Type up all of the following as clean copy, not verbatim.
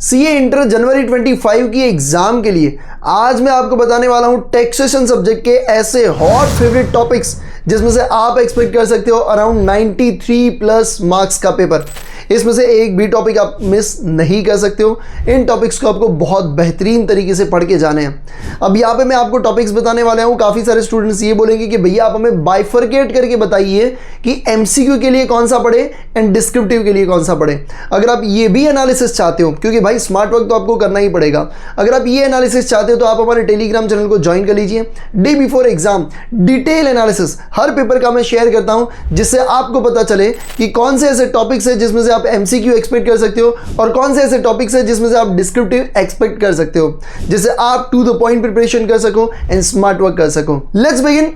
CA inter जनवरी 25 की exam के लिए आज मैं आपको बताने वाला हूं टैक्सेशन सब्जेक्ट के ऐसे हॉट फेवरेट टॉपिक्स जिसमें से आप एक्सपेक्ट कर सकते हो अराउंड 93 प्लस मार्क्स का पेपर। इसमें से एक भी टॉपिक आप मिस नहीं कर सकते हो। इन टॉपिक्स को आपको बहुत बेहतरीन तरीके से पढ़ के जाने हैं। अब यहाँ पे मैं आपको टॉपिक्स बताने वाला हूँ। काफ़ी सारे स्टूडेंट्स ये बोलेंगे कि भैया आप हमें बाइफरकेट करके बताइए कि एमसीक्यू के लिए कौन सा पढ़े एंड डिस्क्रिप्टिव के लिए कौन सा पढ़े। अगर आप ये भी एनालिसिस चाहते हो, क्योंकि भाई स्मार्ट वर्क तो आपको करना ही पड़ेगा, अगर आप ये एनालिसिस चाहते हो तो आप हमारे टेलीग्राम चैनल को ज्वाइन कर लीजिए। Day before exam detail analysis हर पेपर का मैं शेयर करता हूं, जिससे आपको पता चले कि कौन से ऐसे टॉपिक्स है जिसमें से आप एमसीक्यू एक्सपेक्ट कर सकते हो और कौन से ऐसे टॉपिक्स है जिसमें से आप डिस्क्रिप्टिव एक्सपेक्ट कर सकते हो, जिससे आप टू द पॉइंट प्रिपरेशन कर सको एंड स्मार्ट वर्क कर सको। Let's begin.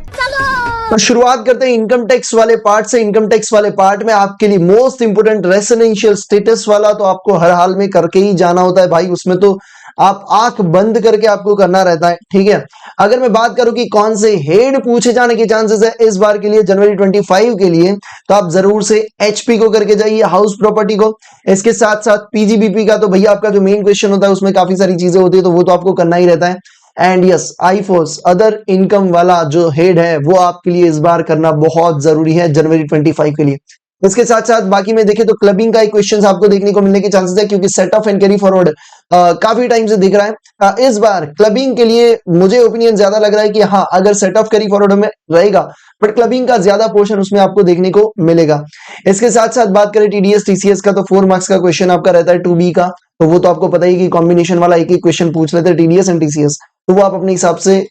तो शुरुआत करते हैं इनकम टैक्स वाले पार्ट से। इनकम टैक्स वाले पार्ट में आपके लिए मोस्ट इंपोर्टेंट रेसिडेंशियल स्टेटस वाला तो आपको हर हाल में करके ही जाना होता है भाई। उसमें तो आप आंख बंद करके आपको करना रहता है, ठीक है। अगर मैं बात करूं कि कौन से हेड पूछे जाने के चांसेस है इस बार के लिए जनवरी 25 के लिए, तो आप जरूर से एचपी को करके जाइए, हाउस प्रॉपर्टी को। इसके साथ साथ पीजीबीपी का तो भैया आपका जो मेन क्वेश्चन होता है उसमें काफी सारी चीजें होती है, तो वो तो आपको करना ही रहता है। एंड यस, आईफोर्स अदर इनकम वाला जो हेड है वो आपके लिए इस बार करना बहुत जरूरी है जनवरी 25 के लिए। इसके साथ साथ बाकी में देखें तो क्लबिंग का एक क्वेश्चन आपको देखने को मिलने के चांसेस है, क्योंकि set of and carry forward काफी टाइम से दिख रहा है। इस बार क्लबिंग के लिए मुझे ओपिनियन ज्यादा लग रहा है कि हाँ, अगर सेट ऑफ कैरी फॉरवर्ड में रहेगा बट क्लबिंग का ज्यादा पोर्शन उसमें आपको देखने को मिलेगा। इसके साथ साथ बात करें टीडीएस टीसीएस का, तो 4 मार्क्स का क्वेश्चन आपका रहता है 2B का, तो वो तो आपको पता ही कि कॉम्बिनेशन वाला एक ही क्वेश्चन पूछ लेते हैं टीडीएस एंड टीसीएस, तो वो आप अपने हिसाब से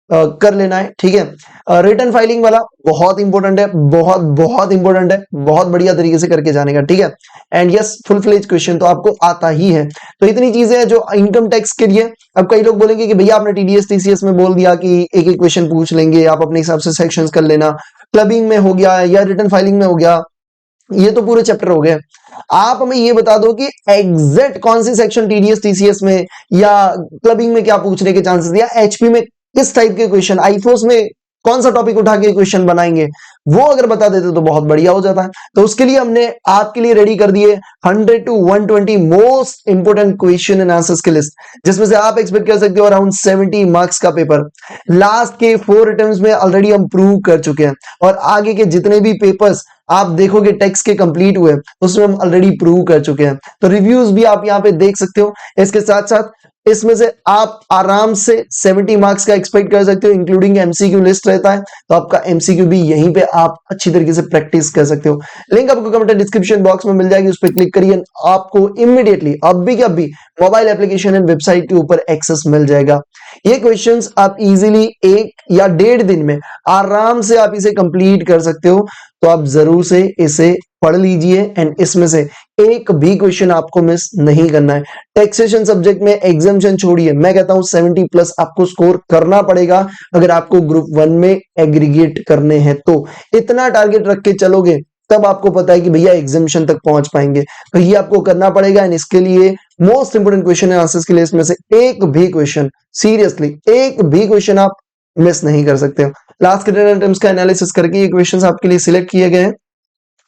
कर लेना है, ठीक है। रिटर्न फाइलिंग वाला बहुत इंपॉर्टेंट है, बहुत बहुत इंपॉर्टेंट है, बहुत बढ़िया तरीके से करके जाने का, ठीक है। And yes, full fledge question तो आपको आता ही है। तो इतनी चीजें हैं जो इनकम टैक्स के लिए। अब कई लोग बोलेंगे कि भैया आपने टीडीएस टीसीएस में बोल दिया कि एक एक क्वेश्चन पूछ लेंगे, आप अपने हिसाब से सेक्शंस कर लेना, क्लबिंग में हो गया या रिटर्न फाइलिंग में हो गया, ये तो पूरे चैप्टर हो गए। आप हमें ये बता दो कि एग्जैक्ट कौन सी सेक्शन टीडीएस टीसीएस में या क्लबिंग में क्या पूछने के चांसेस, या एचपी में किस टाइप के क्वेश्चन, आईफोर्स में कौन सा टॉपिक उठा के क्वेश्चन बनाएंगे, वो अगर बता देते तो बहुत बढ़िया हो जाता है। तो उसके लिए हमने आपके लिए रेडी कर दिए 100 to 120 most important question and answers की लिस्ट, जिसमें से आप एक्सपेक्ट कर सकते हो अराउंड 70 मार्क्स का पेपर। लास्ट के 4 अटेम्प्ट्स में ऑलरेडी हम प्रूव कर चुके हैं, और आगे के जितने भी पेपर्स आप देखोगे टैक्स के कंप्लीट हुए उसमें हम ऑलरेडी प्रूव कर चुके हैं। तो रिव्यूज भी आप यहाँ पे देख सकते हो। इसके साथ साथ इसमें से आप आराम से 70 मार्क्स का एक्सपेक्ट कर सकते हो, इंक्लूडिंग एमसीक्यू लिस्ट रहता है, तो आपका एमसीक्यू भी यहीं पे आप अच्छी तरीके से प्रैक्टिस कर सकते हो। लिंक आपको कमेंट डिस्क्रिप्शन बॉक्स में मिल जाएगी, उस पर क्लिक करिए, आपको इमीडिएटली अभी के अभी मोबाइल एप्लीकेशन एंड वेबसाइट के ऊपर एक्सेस मिल जाएगा। ये क्वेश्चंस आप इजीली 1 या 1.5 दिन में आराम से आप इसे कंप्लीट कर सकते हो, तो आप जरूर से इसे पढ़ लीजिए एंड इसमें से एक भी क्वेश्चन आपको मिस नहीं करना है। टैक्सेशन सब्जेक्ट में एग्जाम्पशन छोड़िए, मैं कहता हूं 70 प्लस आपको स्कोर करना पड़ेगा अगर आपको ग्रुप 1 में एग्रीगेट करने हैं। तो इतना टारगेट रख के चलोगे तब आपको पता है कि भैया एग्जाम्पशन तक पहुंच पाएंगे, तो ये आपको करना पड़ेगा। एंड इसके लिए मोस्ट इंपोर्टेंट क्वेश्चन आंसर्स के लिए इसमें से एक भी क्वेश्चन, सीरियसली एक भी क्वेश्चन आप मिस नहीं कर सकते हो। लास्ट के 10 अटेम्प्ट्स का एनालिसिस करके ये क्वेश्चंस आपके लिए सिलेक्ट किए गए हैं,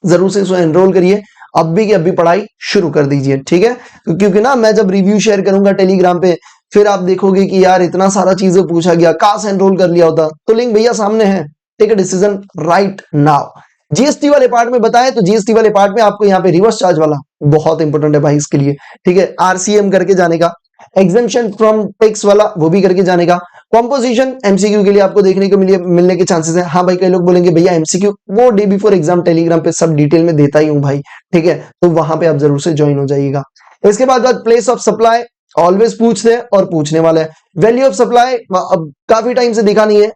जरूर से इसको एनरोल करिए, अभी की अभी पढ़ाई शुरू कर दीजिए, ठीक है। क्योंकि ना मैं जब रिव्यू शेयर करूंगा टेलीग्राम पे, फिर आप देखोगे कि यार इतना सारा चीजें पूछा गया, काश एनरोल कर लिया होता। तो लिंक भैया सामने है, take a decision right now. GST वाले पार्ट में बताएं तो जीएसटी वाले पार्ट में आपको यहाँ पे रिवर्स चार्ज वाला बहुत इंपॉर्टेंट है भाई इसके लिए, ठीक है। आरसीएम करके जाने का, एग्जेम्पशन फ्रॉम टैक्स वाला वो भी करके जाने का, कॉम्पोजिशन एमसीक्यू के लिए आपको देखने को मिलने के चांसेस है। हाँ भाई, कई लोग बोलेंगे भैया एमसीक्यू वो डे बिफोर एग्जाम टेलीग्राम पे सब डिटेल में देता ही हूं भाई, ठीक है, तो वहां पे आप जरूर से ज्वाइन हो जाइएगा। इसके बाद प्लेस ऑफ सप्लाई ऑलवेज पूछते हैं और पूछने वाले हैं। वैल्यू ऑफ सप्लाई अब काफी टाइम से दिखा नहीं है,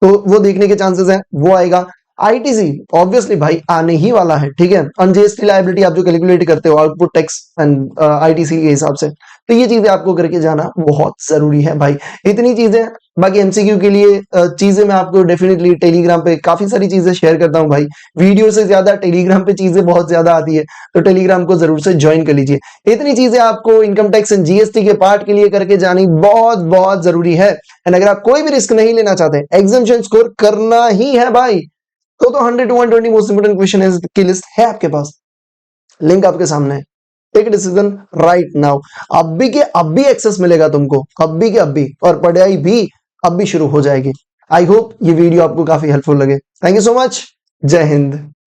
तो वो देखने के चांसेस है, वो आएगा। आईटीसी ऑब्वियसली भाई आने ही वाला है, ठीक है। अनजीएसटी लायबिलिटी आप जो कैलकुलेट करते हो आउटपुट टैक्स एंड आईटीसी के हिसाब से, तो ये चीजें आपको करके जाना बहुत जरूरी है भाई। इतनी चीजें, बाकी एमसीक्यू के लिए चीजें मैं आपको डेफिनेटली टेलीग्राम पे काफी सारी चीजें शेयर करता हूं भाई, वीडियो से ज्यादा टेलीग्राम पे चीजें बहुत ज्यादा आती है, तो टेलीग्राम को जरूर से ज्वाइन कर लीजिए। इतनी चीजें आपको इनकम टैक्स एंड जीएसटी के पार्ट के लिए करके जानी बहुत बहुत जरूरी है। एंड अगर आप कोई भी रिस्क नहीं लेना चाहते, एग्जाम्पशन स्कोर करना ही है भाई, तो 100 to 120 मोस्ट इंपोर्टेंट क्वेश्चन की लिस्ट है आपके पास, लिंक आपके सामने है, टेक डिसीजन राइट नाउ। अभी के अभी एक्सेस मिलेगा तुमको, अभी के अभी, और पढ़ाई भी अभी शुरू हो जाएगी। आई होप ये वीडियो आपको काफी हेल्पफुल लगे। Thank you so much. जय हिंद।